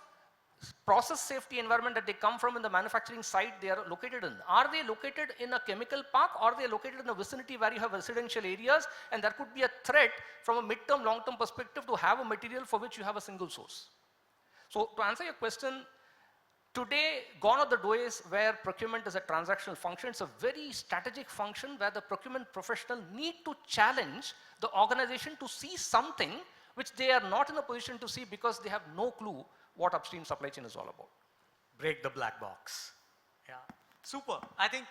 S2: process safety environment that they come from in the manufacturing site they are located in? Are they located in a chemical park, or are they located in a vicinity where you have residential areas and there could be a threat from a mid-term, long-term perspective to have a material for which you have a single source? So to answer your question, today gone are the days where procurement is a transactional function. It's a very strategic function where the procurement professional need to challenge the organization to see something which they are not in a position to see because they have no clue what upstream supply chain is all about.
S1: Break the black box. Yeah, super. I think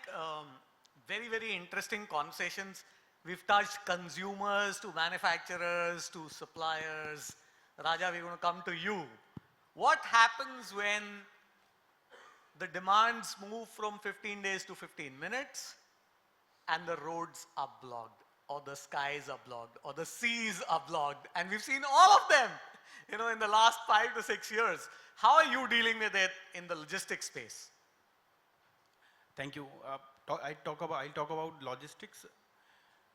S1: very, very interesting conversations. We've touched consumers to manufacturers to suppliers. Raja, we're going to come to you. What happens when the demands move from 15 days to 15 minutes and the roads are blocked, or the skies are blocked, or the seas are blocked? And we've seen all of them, you know, in the last 5 to 6 years. How are you dealing with it in the logistics space?
S6: Thank you. I'll talk about logistics.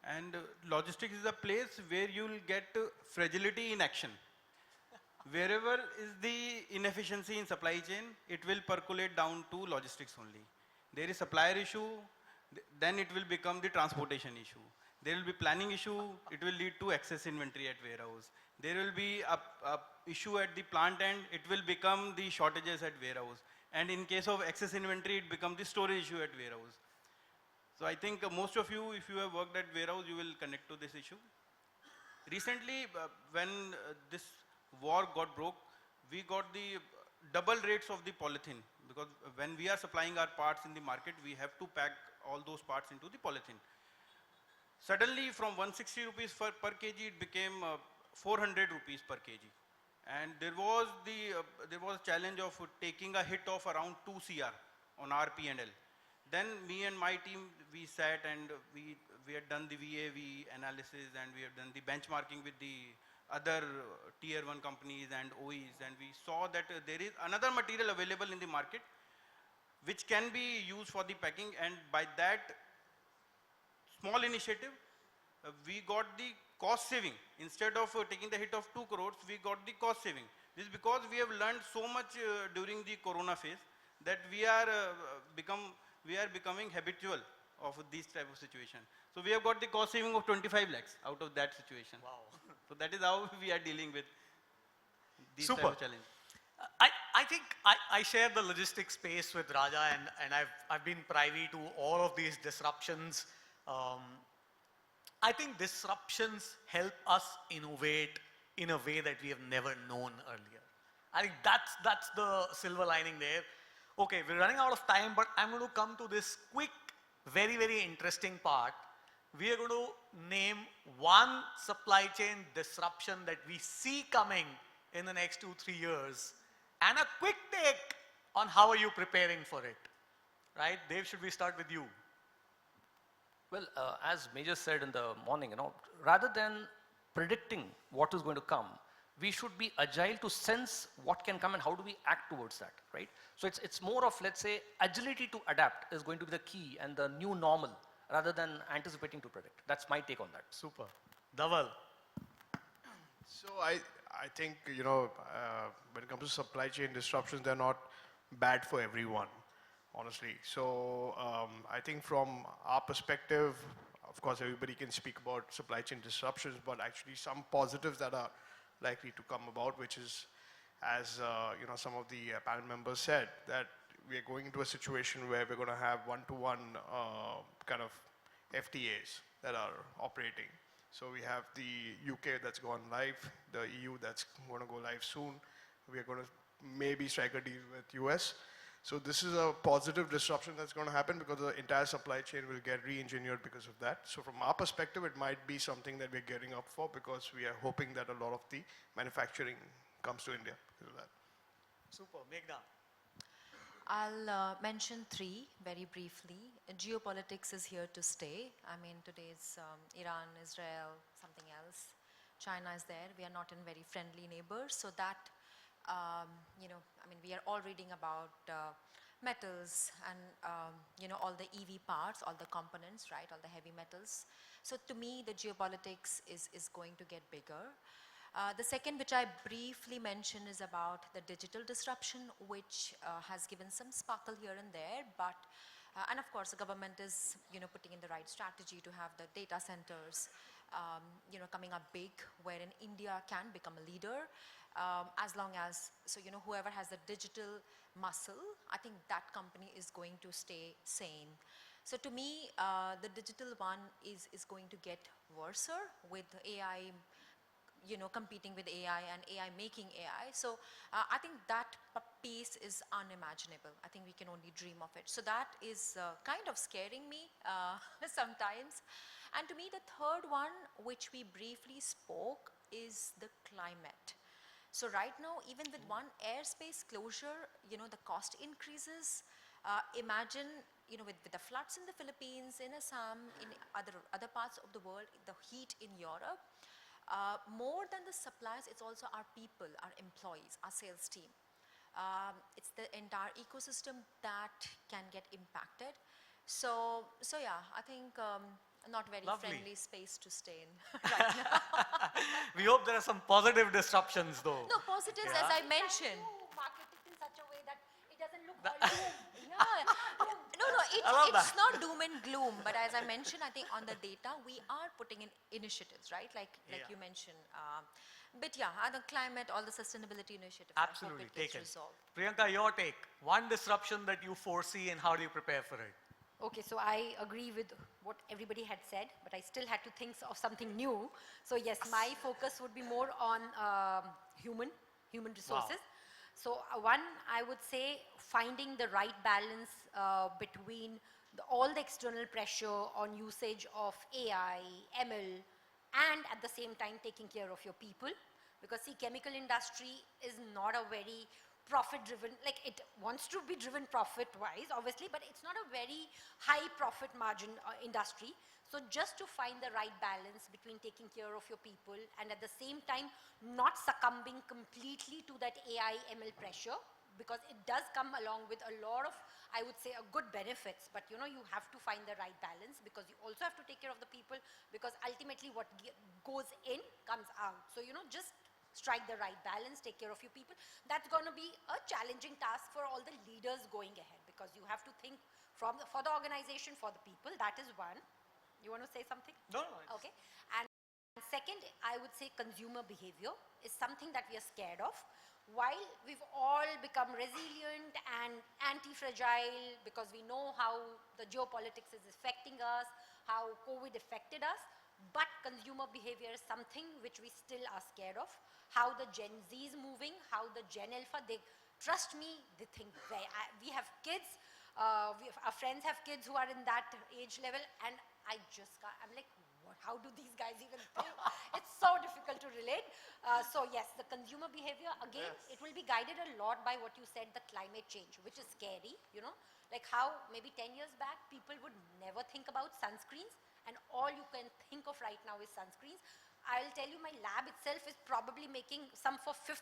S6: And logistics is a place where you'll get fragility in action. Wherever is the inefficiency in supply chain, it will percolate down to logistics only. There is supplier issue, then it will become the transportation issue. There will be planning issue, it will lead to excess inventory at warehouse. There will be a issue at the plant end, it will become the shortages at warehouse. And in case of excess inventory, it becomes the storage issue at warehouse. So I think most of you, if you have worked at warehouse, you will connect to this issue. Recently, when this war got broke, we got the double rates of the polythene, because when we are supplying our parts in the market, we have to pack all those parts into the polythene. Suddenly from 160 rupees per kg, it became 400 rupees per kg. And there was a challenge of taking a hit of around 2 CR on our P&L. Then me and my team, we sat and we had done the VAV analysis, and we have done the benchmarking with the other tier 1 companies and OEs, and we saw that there is another material available in the market which can be used for the packing, and by that small initiative, we got the cost saving. Instead of taking the hit of 2 crores, we got the cost saving. This is because we have learned so much during the corona phase that we are becoming habitual of these type of situation. So we have got the cost saving of 25 lakhs out of that situation.
S1: Wow.
S6: So that is how we are dealing with these type
S1: Super.
S6: of challenges.
S1: I think I share the logistics space with Raja, and I've been privy to all of these disruptions. I think disruptions help us innovate in a way that we have never known earlier. I think that's the silver lining there. Okay, we're running out of time, but I'm going to come to this quick, very, very interesting part. We are going to name one supply chain disruption that we see coming in the next 2-3 years, and a quick take on how are you preparing for it. Right? Dave, should we start with you?
S2: Well, as Major said in the morning, rather than predicting what is going to come, we should be agile to sense what can come and how do we act towards that, right? So it's more of, let's say, agility to adapt is going to be the key and the new normal, rather than anticipating to predict. That's my take on that.
S1: Super. Dhaval.
S3: So I think, when it comes to supply chain disruptions, they're not bad for everyone, honestly. So I think from our perspective, of course, everybody can speak about supply chain disruptions, but actually some positives that are likely to come about, which is, as some of the panel members said, that we are going into a situation where we're going to have one-to-one kind of FTAs that are operating. So we have the UK that's gone live, the EU that's going to go live soon. We are going to maybe strike a deal with US. So this is a positive disruption that's going to happen because the entire supply chain will get re-engineered because of that. So from our perspective, it might be something that we're gearing up for because we are hoping that a lot of the manufacturing comes to India because of that.
S1: Super. Meghna.
S4: I'll mention three very briefly. Geopolitics is here to stay. I mean, today's Iran, Israel, something else. China is there. We are not in very friendly neighbors. So that, you know, I mean, we are all reading about metals and, you know, all the EV parts, all the components, right, all the heavy metals. So to me, the geopolitics is going to get bigger. The second, which I briefly mentioned, is about the digital disruption, which has given some sparkle here and there, but, and of course, the government is, you know, putting in the right strategy to have the data centers, you know, coming up big, wherein India can become a leader, as long as, so, you know, whoever has the digital muscle, I think that company is going to stay sane. So to me, the digital one is going to get worse with AI, you know, competing with AI and AI making AI. So I think that piece is unimaginable. I think we can only dream of it. So that is kind of scaring me sometimes. And to me, the third one, which we briefly spoke, is the climate. So right now, even with one airspace closure, you know, the cost increases. Imagine, you know, with the floods in the Philippines, in Assam, in other parts of the world, the heat in Europe. More than the suppliers, it's also our people, our employees, our sales team. It's the entire ecosystem that can get impacted. So yeah, I think not very friendly space to stay in right now.
S1: We hope there are some positive disruptions though.
S4: No, positives, as I mentioned.
S5: Market it in such a way that it doesn't look all doom.
S4: Yeah. No, it's not doom and gloom, but as I mentioned, I think on the data, we are putting in initiatives, right? Like you mentioned. But yeah, the climate, all the sustainability initiatives,
S1: Absolutely,
S4: I hope it gets
S1: taken.
S4: resolved.
S1: Priyanka, your take. One disruption that you foresee and how do you prepare for it?
S5: Okay, so I agree with what everybody had said, but I still had to think of something new. So yes, my focus would be more on human resources. So one, I would say finding the right balance between all the external pressure on usage of AI, ML, and at the same time taking care of your people. Because see, chemical industry is not a very profit-driven, like it wants to be driven profit-wise, obviously, but it's not a very high profit margin industry. So just to find the right balance between taking care of your people and at the same time not succumbing completely to that AI ML pressure, because it does come along with a lot of, I would say, a good benefits, but you know, you have to find the right balance because you also have to take care of the people, because ultimately what goes in comes out. So, you know, just strike the right balance, take care of your people. That's going to be a challenging task for all the leaders going ahead, because you have to think for the organization, for the people. That is one. You want to say something?
S1: No.
S5: Okay. And second, I would say consumer behavior is something that we are scared of. While we've all become resilient and anti-fragile because we know how the geopolitics is affecting us, how COVID affected us, but consumer behavior is something which we still are scared of. How the Gen Z is moving, how the Gen Alpha, they trust me, they think we have kids, our friends have kids who are in that age level, and I just can't, I'm like, what, how do these guys even think? It's so difficult to relate. So yes, the consumer behavior, again, it will be guided a lot by what you said, the climate change, which is scary, you know, like how maybe 10 years back, people would never think about sunscreens, and all you can think of right now is sunscreens. I'll tell you, my lab itself is probably making some for 50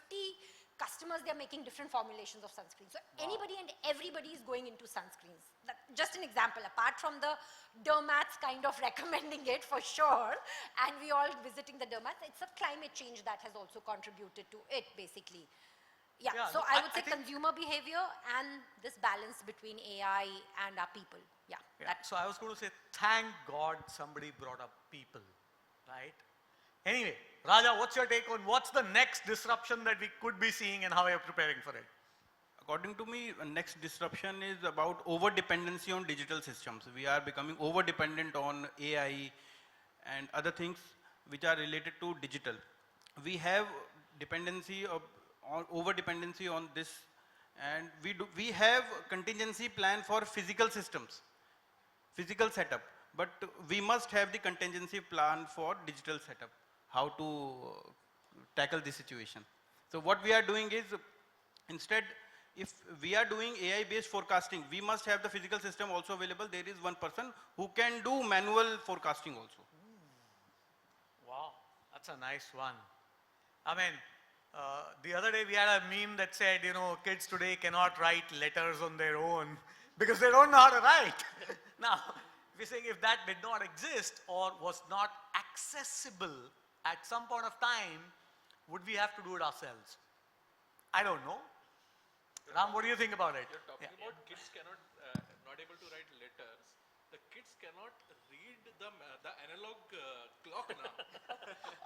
S5: customers, they're making different formulations of sunscreen. So anybody and everybody is going into sunscreens. Just an example, apart from the dermats kind of recommending it for sure, and we all visiting the dermats, it's a climate change that has also contributed to it, basically. Yeah, so I would say consumer behavior and this balance between AI and our people. Yeah.
S1: So I was going to say, thank God somebody brought up people, right? Anyway, Raja, what's your take on what's the next disruption that we could be seeing and how you're preparing for it?
S6: According to me, next disruption is about over-dependency on digital systems. We are becoming over-dependent on AI and other things. which are related to digital. We have dependency of, over dependency on this, and we have contingency plan for physical systems, physical setup, but we must have the contingency plan for digital setup, how to tackle this situation. So what we are doing is, instead, if we are doing AI based forecasting, we must have the physical system also available. There is one person who can do manual forecasting also.
S1: Wow, that's a nice one. I mean, the other day we had a meme that said, you know, kids today cannot write letters on their own because they don't know how to write. Now, we're saying if that did not exist or was not accessible at some point of time, would we have to do it ourselves? I don't know. Ram, what do you think about it?
S8: You're talking about kids cannot, not able to write letters. The kids cannot read the analog clock now.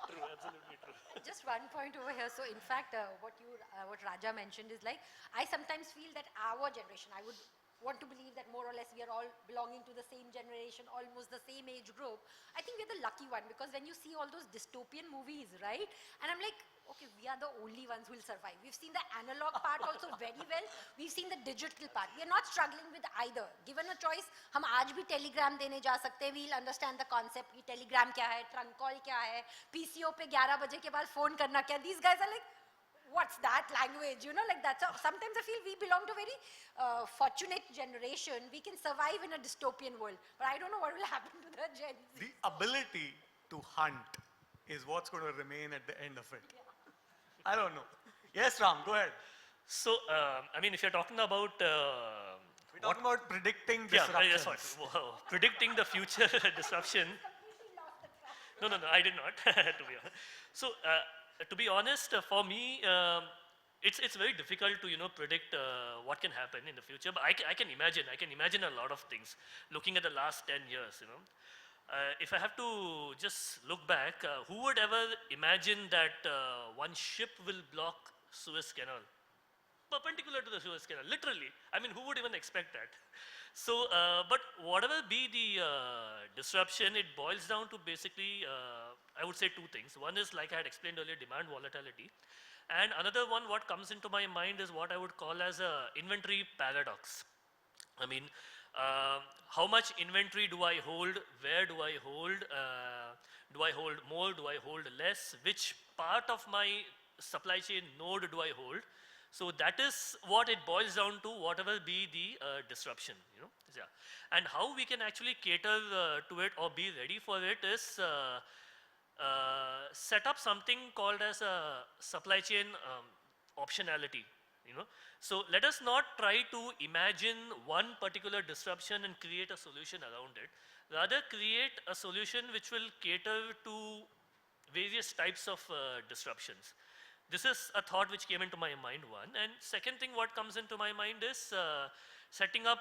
S7: True, absolutely true.
S5: Just one point over here. So in fact, what Raja mentioned is like, I sometimes feel that our generation, I would want to believe that more or less we are all belonging to the same generation, almost the same age group. I think we're the lucky one, because when you see all those dystopian movies, right? And I'm like, okay, we are the only ones who will survive. We've seen the analog part also very well. We've seen the digital part. We are not struggling with either. Given a choice, हम आज भी telegram देने जा सकते हैं. We'll understand the concept कि telegram क्या है, trunk call क्या है, PCO पे 11 बजे के बाद phone करना क्या. These guys are like, what's that language? You know, like that's sometimes I feel we belong to a very fortunate generation. We can survive in a dystopian world, but I don't know what will happen to the Gen Z.
S1: The ability to hunt is what's going to remain at the end of it.
S5: Yeah.
S1: I don't know. Yes, Ram, go ahead.
S7: So, I mean, if you're talking about
S1: We're talking about predicting
S7: yeah,
S1: disruptions.
S7: yes, wow. Predicting the future disruption. No, I did not, to be honest. So, to be honest, for me, it's very difficult to, you know, predict what can happen in the future, but I can imagine a lot of things, looking at the last 10 years, you know. If I have to just look back, who would ever imagine that one ship will block Suez Canal? Perpendicular to the Suez Canal, literally. I mean, who would even expect that? So, but whatever be the disruption, it boils down to basically, I would say two things. One is, like I had explained earlier, demand volatility. And another one, what comes into my mind is what I would call as a inventory paradox. I mean, how much inventory do I hold? Where do I hold? Do I hold more? Do I hold less? Which part of my supply chain node do I hold? So that is what it boils down to, whatever be the disruption, you know. Yeah. And how we can actually cater to it or be ready for it is set up something called as a supply chain optionality, you know. So let us not try to imagine one particular disruption and create a solution around it. Rather, create a solution which will cater to various types of disruptions. This is a thought which came into my mind, one. And second thing what comes into my mind is setting up,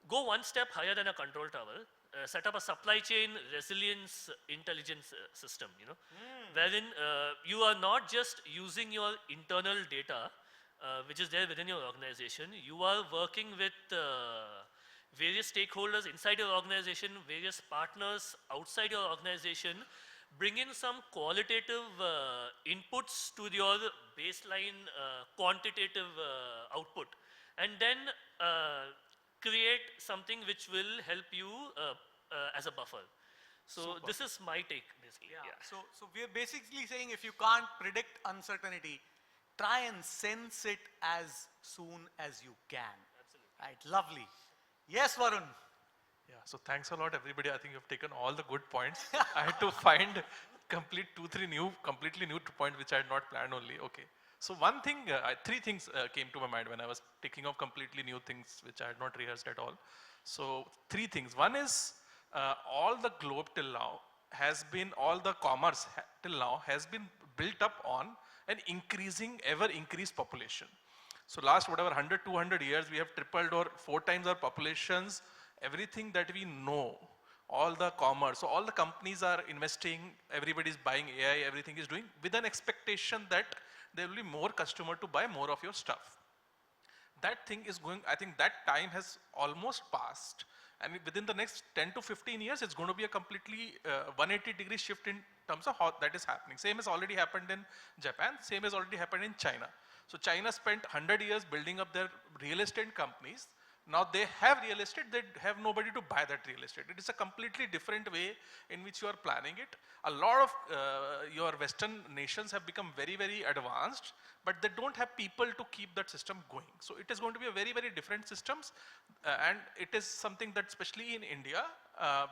S7: go one step higher than a control tower, set up a supply chain resilience intelligence system, you know, wherein you are not just using your internal data, which is there within your organization. You are working with various stakeholders inside your organization, various partners outside your organization, bring in some qualitative inputs to your baseline quantitative output, and then create something which will help you as a buffer. So
S1: Super.
S7: this is my take, basically.
S1: Yeah.
S7: Yeah.
S1: So we're basically saying if you can't predict uncertainty, try and sense it as soon as you can.
S7: Absolutely.
S1: Right, lovely. Yes, Varun.
S8: Yeah, so thanks a lot, everybody. I think you've taken all the good points. I had to find completely new points which I had not planned only. Okay. So one thing, three things came to my mind when I was taking off completely new things which I had not rehearsed at all. So three things. One is all the globe till now has been, all the commerce till now has been built up on an ever increased population. So last whatever 100, 200 years, we have tripled or 4 times our populations. Everything that we know, all the commerce, so all the companies are investing, everybody's buying AI, everything is doing with an expectation that there will be more customer to buy more of your stuff. That thing is going, I think that time has almost passed And within the next 10 to 15 years, it's going to be a completely 180-degree shift in terms of how that is happening. Same has already happened in Japan, same has already happened in China. So China spent 100 years building up their real estate companies. Now they have real estate, they have nobody to buy that real estate. It is a completely different way in which you are planning it. A lot of your Western nations have become very, very advanced, but they don't have people to keep that system going. So it is going to be a very, very different systems, and it is something that especially in India,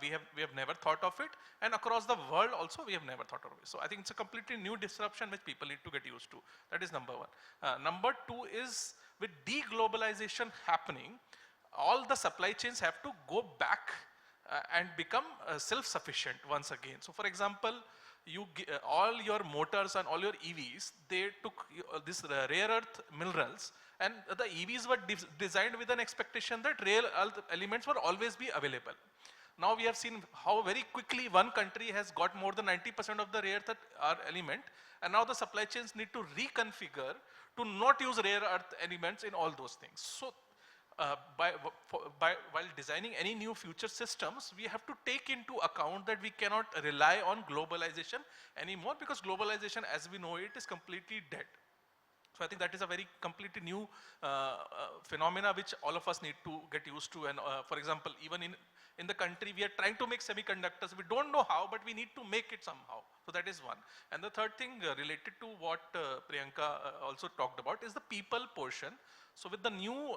S8: we have never thought of it, and across the world also we have never thought of it. So I think it's a completely new disruption which people need to get used to. That is number one. Number two is with deglobalization happening, all the supply chains have to go back and become self-sufficient once again. So for example, all your motors and all your EVs, they took this rare earth minerals, and the EVs were designed with an expectation that rare earth elements will always be available. Now we have seen how very quickly one country has got more than 90% of the rare earth element, and now the supply chains need to reconfigure to not use rare earth elements in all those things. So while designing any new future systems, we have to take into account that we cannot rely on globalization anymore, because globalization as we know it is completely dead. So I think that is a very completely new phenomena which all of us need to get used to. And for example, even in the country, we are trying to make semiconductors. We don't know how, but we need to make it somehow. So that is one. And the third thing related to what Priyanka also talked about is the people portion. So with the new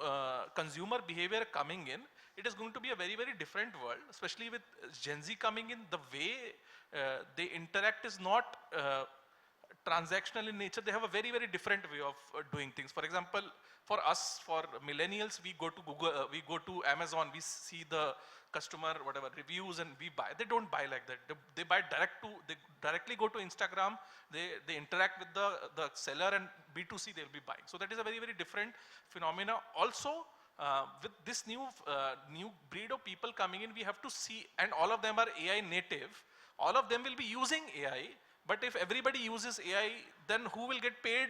S8: consumer behavior coming in, it is going to be a very, very different world, especially with Gen Z coming in. The way they interact is not transactional in nature. They have a very, very different way of doing things. For example, for us, for millennials, we go to Google, we go to Amazon, we see the customer, whatever, reviews, and we buy. They don't buy like that. They buy they directly go to Instagram, they interact with the seller, and B2C they'll be buying. So that is a very, very different phenomena. Also, with this new breed of people coming in, we have to see, and all of them are AI native. All of them will be using AI, but if everybody uses AI, then who will get paid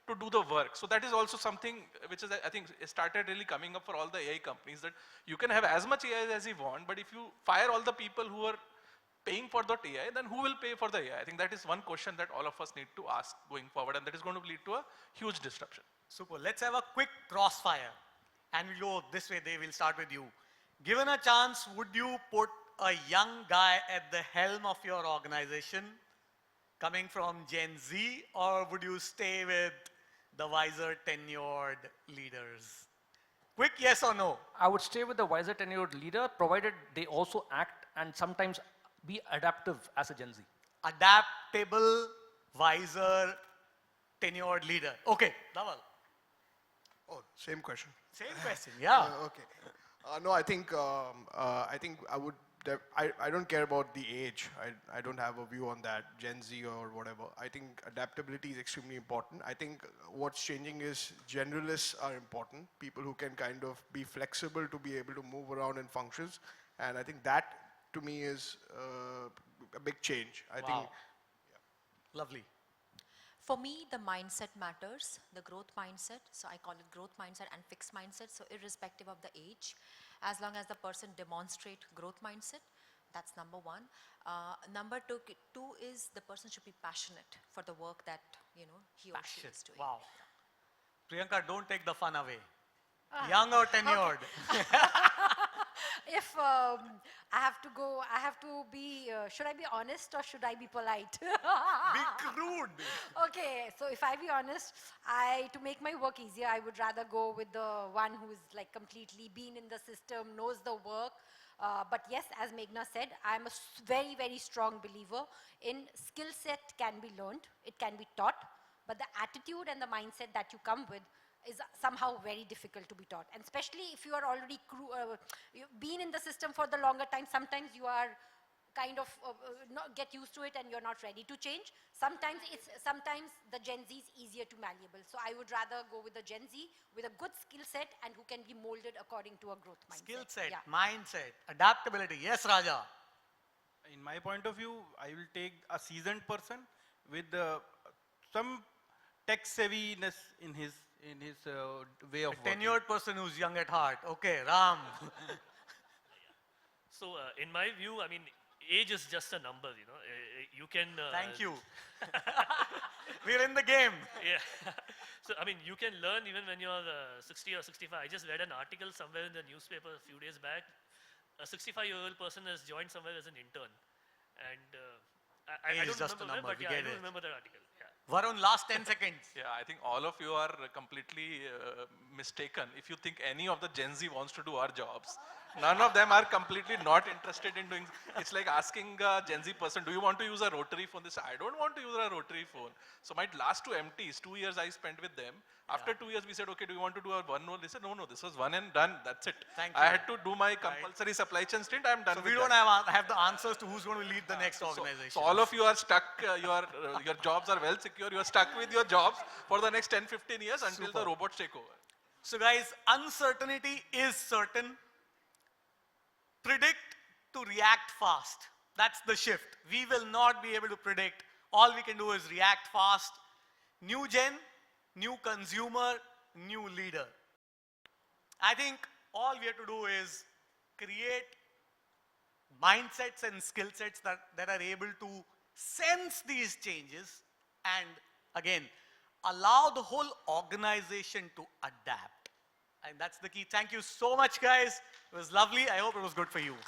S8: to do the work? So that is also something which is, I think, started really coming up for all the AI companies, that you can have as much AI as you want, but if you fire all the people who are paying for that AI, then who will pay for the AI? I think that is one question that all of us need to ask going forward, and that is going to lead to a huge disruption.
S1: Super. Let's have a quick crossfire. And we'll go this way, Dave, we'll start with you. Given a chance, would you put a young guy at the helm of your organization coming from Gen Z, or would you stay with the wiser tenured leaders? Quick yes or no?
S2: I would stay with the wiser tenured leader, provided they also act and sometimes be adaptive as a Gen Z.
S1: Adaptable, wiser, tenured leader. Okay, Dhaval.
S3: Oh, same question.
S1: Same question, yeah.
S3: Okay. No, I think I would. I don't care about the age. I don't have a view on that, Gen Z or whatever. I think adaptability is extremely important. I think what's changing is generalists are important. People who can kind of be flexible to be able to move around in functions. And I think that, to me, is a big change. I think.
S1: Yeah. Lovely.
S4: For me, the mindset matters, the growth mindset. So I call it growth mindset and fixed mindset. So irrespective of the age, as long as the person demonstrate growth mindset, that's number one. Number two is the person should be passionate for the work that he or she is doing.
S1: Wow. Priyanka, don't take the fun away. Young or tenured?
S5: If I have to go, I have to be, should I be honest or should I be polite?
S1: Be crude.
S5: Okay, so if I be honest, to make my work easier, I would rather go with the one who's like completely been in the system, knows the work. But yes, as Meghna said, I'm a very, very strong believer in skill set can be learned, it can be taught, but the attitude and the mindset that you come with is somehow very difficult to be taught. And especially if you are already you've been in the system for the longer time, sometimes you are kind of not get used to it and you're not ready to change. Sometimes the Gen Z is easier to malleable. So I would rather go with the Gen Z with a good skill set and who can be molded according to a growth mindset.
S1: Skill set,
S5: yeah.
S1: mindset, adaptability. Yes, Raja.
S6: In my point of view, I will take a seasoned person with some tech savviness in his way of working.
S1: Tenured person who's young at heart. Okay, Ram.
S7: So in my view, I mean, age is just a number, you know. You can...
S1: Thank you. We're in the game.
S7: Yeah. So, I mean, you can learn even when you're 60 or 65. I just read an article somewhere in the newspaper a few days back. A 65-year-old person has joined somewhere as an intern. And I
S1: Age
S7: don't
S1: is just a
S7: remember
S1: number,
S7: where, but
S1: we
S7: yeah, I
S1: get
S7: do
S1: it.
S7: remember that article. Yeah.
S1: Varun, last 10 seconds.
S8: Yeah, I think all of you are completely mistaken. If you think any of the Gen Z wants to do our jobs, none of them are completely not interested in doing. It's like asking a Gen Z person, do you want to use a rotary phone? They say, I don't want to use a rotary phone. So my last two MTs, 2 years I spent with them. After 2 years, we said, okay, do you want to do a one role? They said, no, this was one and done. That's it.
S1: Thank
S8: I
S1: you.
S8: had to do my compulsory supply chain stint. I'm done
S1: So
S8: with
S1: we don't
S8: that.
S1: have the answers to who's going to lead the next organization.
S8: So all of you are stuck, your jobs are well secure, you are stuck with your jobs for the next 10, 15 years until the robots take over.
S1: So guys, uncertainty is certain. Predict to react fast. That's the shift. We will not be able to predict. All we can do is react fast. New gen, new consumer, new leader. I think all we have to do is create mindsets and skill sets that are able to sense these changes and again, allow the whole organization to adapt. And that's the key. Thank you so much, guys. It was lovely. I hope it was good for you.